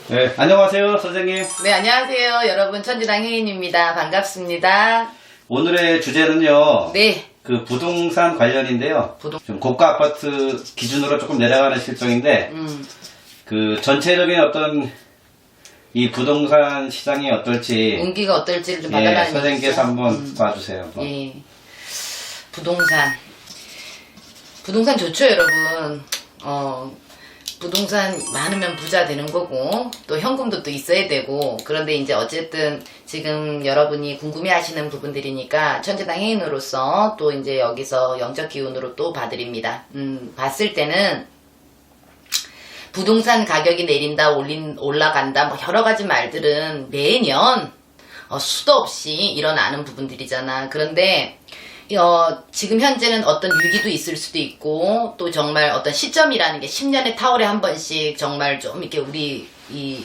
네, 안녕하세요, 선생님. 네, 안녕하세요. 여러분, 천지당 혜인입니다. 반갑습니다. 오늘의 주제는요, 네, 그 부동산 관련인데요. 부동- 좀 고가 아파트 기준으로 조금 내려가는 실정인데, 그 전체적인 어떤 이 부동산 시장이 어떨지, 운기가 어떨지를 좀 예, 받아가는 선생님께서 얘기죠. 한번 봐주세요. 한번. 예. 부동산 좋죠, 여러분. 부동산 많으면 부자 되는 거고, 또 현금도 또 있어야 되고, 그런데 이제 어쨌든 지금 여러분이 궁금해 하시는 부분들이니까 천재당 해인으로서 또 이제 여기서 영적 기운으로 또 봐드립니다. 봤을 때는 부동산 가격이 내린다, 올라간다, 뭐 여러 가지 말들은 매년 수도 없이 일어나는 부분들이잖아. 그런데 지금 현재는 어떤 위기도 있을 수도 있고 또 정말 어떤 시점이라는 게 10년에 타월에 한 번씩 정말 좀 이렇게 우리 이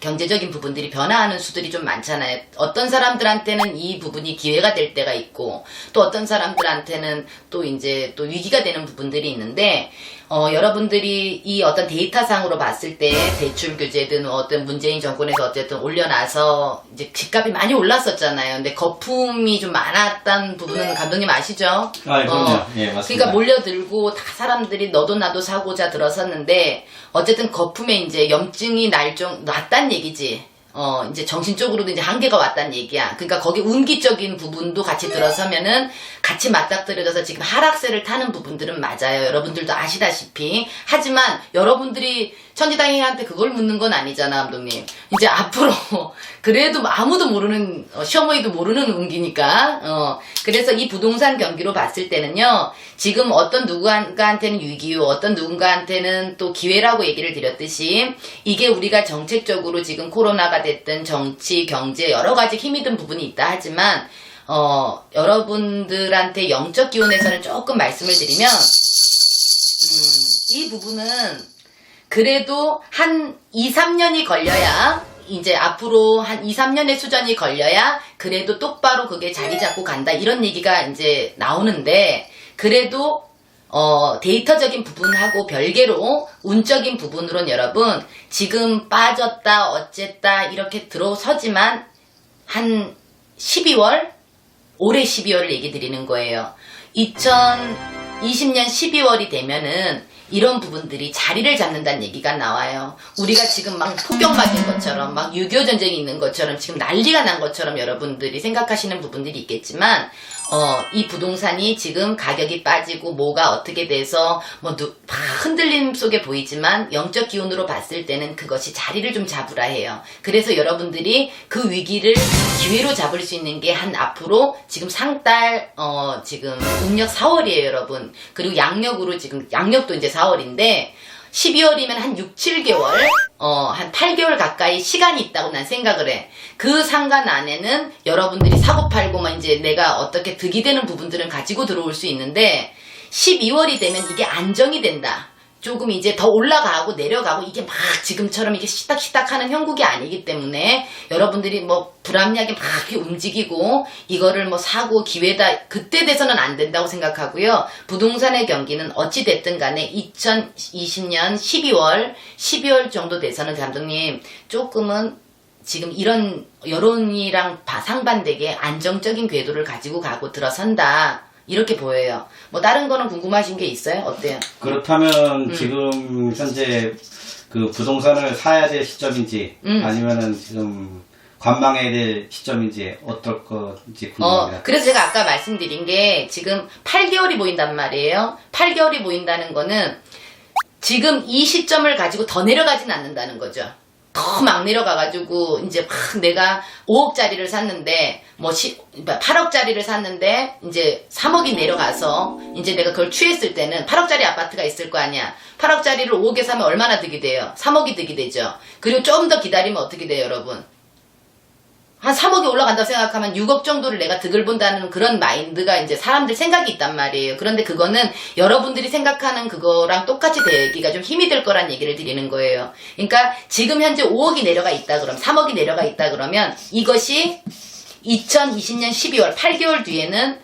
경제적인 부분들이 변화하는 수들이 좀 많잖아요. 어떤 사람들한테는 이 부분이 기회가 될 때가 있고 또 어떤 사람들한테는 또 이제 또 위기가 되는 부분들이 있는데 여러분들이 이 어떤 데이터상으로 봤을 때 대출 규제든 어떤 문재인 정권에서 어쨌든 올려놔서 이제 집값이 많이 올랐었잖아요. 근데 거품이 좀 많았던 부분은 감독님 아시죠? 그럼요. 예, 맞습니다. 그러니까 몰려들고 다 사람들이 너도 나도 사고자 들어섰는데 어쨌든 거품에 이제 염증이 났단 얘기지. 이제 정신적으로도 이제 한계가 왔단 얘기야. 그러니까 거기 운기적인 부분도 같이 들어서면은 같이 맞닥뜨려져서 지금 하락세를 타는 부분들은 맞아요. 여러분들도 아시다시피. 하지만 여러분들이 천지당이한테 그걸 묻는 건 아니잖아, 감독님. 이제 앞으로 그래도 아무도 모르는 시어머니도 모르는 운기니까. 그래서 이 부동산 경기로 봤을 때는요. 지금 어떤 누군가한테는 위기요, 어떤 누군가한테는 또 기회라고 얘기를 드렸듯이 이게 우리가 정책적으로 지금 코로나가 됐든 정치, 경제 여러 가지 힘이 든 부분이 있다 하지만 여러분들한테 영적 기운에서는 조금 말씀을 드리면 이 부분은 그래도 한 2, 3년이 걸려야 이제 앞으로 한 2, 3년의 수전이 걸려야 그래도 똑바로 그게 자리 잡고 간다 이런 얘기가 이제 나오는데 그래도 데이터적인 부분하고 별개로 운적인 부분으로는 여러분 지금 빠졌다 어쨌다 이렇게 들어서지만 한 12월 올해 12월을 얘기 드리는 거예요. 2020년 12월이 되면은 이런 부분들이 자리를 잡는다는 얘기가 나와요. 우리가 지금 막 폭격 맞은 것처럼 막 6.25 전쟁이 있는 것처럼 지금 난리가 난 것처럼 여러분들이 생각하시는 부분들이 있겠지만 이 부동산이 지금 가격이 빠지고 뭐가 어떻게 돼서 막 흔들림 속에 보이지만 영적 기운으로 봤을 때는 그것이 자리를 좀 잡으라 해요. 그래서 여러분들이 그 위기를 기회로 잡을 수 있는 게 한 앞으로 지금 상달 지금 음력 4월이에요, 여러분. 그리고 양력으로 지금 양력도 이제 4월인데 12월이면 한 6, 7개월, 한 8개월 가까이 시간이 있다고 난 생각을 해. 그 상간 안에는 여러분들이 사고팔고만 이제 내가 어떻게 득이 되는 부분들은 가지고 들어올 수 있는데 12월이 되면 이게 안정이 된다. 조금 이제 더 올라가고 내려가고 이게 막 지금처럼 이게 시닥시닥 하는 형국이 아니기 때문에 여러분들이 뭐 불합리하게 막 이렇게 움직이고 이거를 뭐 사고 기회다 그때 돼서는 안 된다고 생각하고요. 부동산의 경기는 어찌 됐든 간에 2020년 12월 정도 돼서는 감독님 조금은 지금 이런 여론이랑 상반되게 안정적인 궤도를 가지고 가고 들어선다. 이렇게 보여요. 뭐 다른 거는 궁금하신 게 있어요? 어때요? 그렇다면 지금 현재 그 부동산을 사야 될 시점인지 아니면은 지금 관망해야 될 시점인지 어떨 건지 궁금합니다. 그래서 제가 아까 말씀드린 게 지금 8개월이 보인단 말이에요. 8개월이 보인다는 거는 지금 이 시점을 가지고 더 내려가진 않는다는 거죠. 더 막 내려가가지고 이제 막 내가 5억짜리를 샀는데 뭐 8억짜리를 샀는데 이제 3억이 내려가서 이제 내가 그걸 취했을 때는 8억짜리 아파트가 있을 거 아니야. 8억짜리를 5억에 사면 얼마나 득이 돼요? 3억이 득이 되죠. 그리고 좀 더 기다리면 어떻게 돼요, 여러분? 한 3억이 올라간다고 생각하면 6억 정도를 내가 득을 본다는 그런 마인드가 이제 사람들 생각이 있단 말이에요. 그런데 그거는 여러분들이 생각하는 그거랑 똑같이 되기가 좀 힘이 들 거란 얘기를 드리는 거예요. 그러니까 지금 현재 5억이 내려가 있다 그러면 3억이 내려가 있다 그러면 이것이 2020년 12월 8개월 뒤에는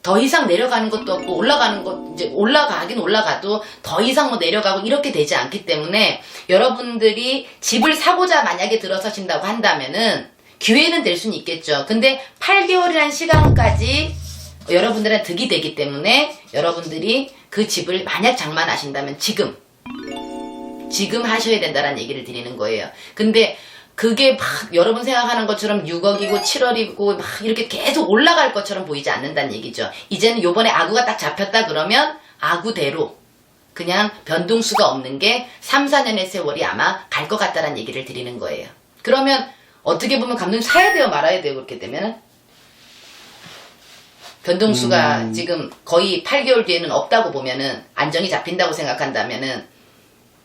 더 이상 내려가는 것도 없고 올라가는 것 이제 올라가긴 올라가도 더 이상 뭐 내려가고 이렇게 되지 않기 때문에 여러분들이 집을 사고자 만약에 들어서신다고 한다면은 기회는 될 수는 있겠죠. 근데 8개월이라는 시간까지 여러분들은 득이 되기 때문에 여러분들이 그 집을 만약 장만하신다면 지금 하셔야 된다는 얘기를 드리는 거예요. 근데 그게 막 여러분 생각하는 것처럼 6억이고 7억이고 막 이렇게 계속 올라갈 것처럼 보이지 않는다는 얘기죠. 이제는 요번에 아구가 딱 잡혔다 그러면 아구대로 그냥 변동수가 없는 게 3, 4년의 세월이 아마 갈 것 같다는 얘기를 드리는 거예요. 그러면 어떻게 보면 감독님 사야 돼요 말아야 돼요 그렇게 되면은? 변동수가 지금 거의 8개월 뒤에는 없다고 보면은 안정이 잡힌다고 생각한다면은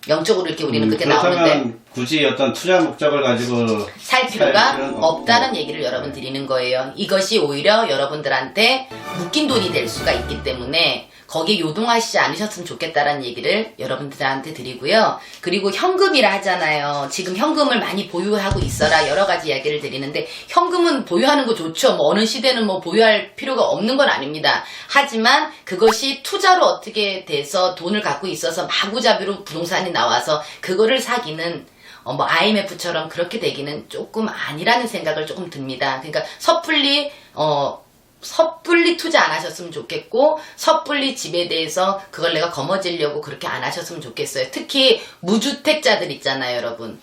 영적으로 이렇게 우리는 그렇게 나오는데 그렇다면 굳이 어떤 투자 목적을 가지고 살 필요가 필요는 없다는 얘기를 여러분 드리는 거예요. 이것이 오히려 여러분들한테 묶인 돈이 될 수가 있기 때문에 거기에 요동하시지 않으셨으면 좋겠다라는 얘기를 여러분들한테 드리고요. 그리고 현금이라 하잖아요. 지금 현금을 많이 보유하고 있어라 여러 가지 이야기를 드리는데 현금은 보유하는 거 좋죠. 뭐 어느 시대는 뭐 보유할 필요가 없는 건 아닙니다. 하지만 그것이 투자로 어떻게 돼서 돈을 갖고 있어서 마구잡이로 부동산이 나와서 그거를 사기는 뭐 IMF처럼 그렇게 되기는 조금 아니라는 생각을 조금 듭니다. 그러니까 섣불리 투자 안 하셨으면 좋겠고 섣불리 집에 대해서 그걸 내가 거머쥐려고 그렇게 안 하셨으면 좋겠어요. 특히 무주택자들 있잖아요 여러분.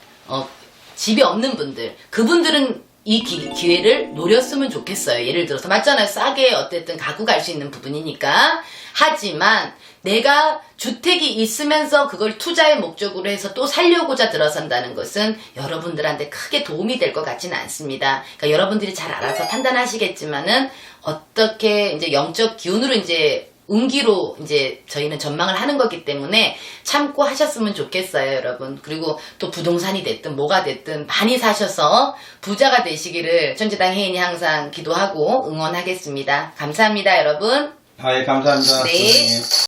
집이 없는 분들 그분들은 이 기회를 노렸으면 좋겠어요. 예를 들어서 맞잖아요. 싸게 어쨌든 갖고 갈 수 있는 부분이니까. 하지만 내가 주택이 있으면서 그걸 투자의 목적으로 해서 또 살려고자 들어선다는 것은 여러분들한테 크게 도움이 될 것 같지는 않습니다. 그러니까 여러분들이 잘 알아서 판단하시겠지만은 어떻게 이제 영적 기운으로 이제 운기로 이제 저희는 전망을 하는 거기 때문에 참고 하셨으면 좋겠어요, 여러분. 그리고 또 부동산이 됐든 뭐가 됐든 많이 사셔서 부자가 되시기를 천지당 혜인이 항상 기도하고 응원하겠습니다. 감사합니다, 여러분. 예, 감사합니다. 네. 선생님.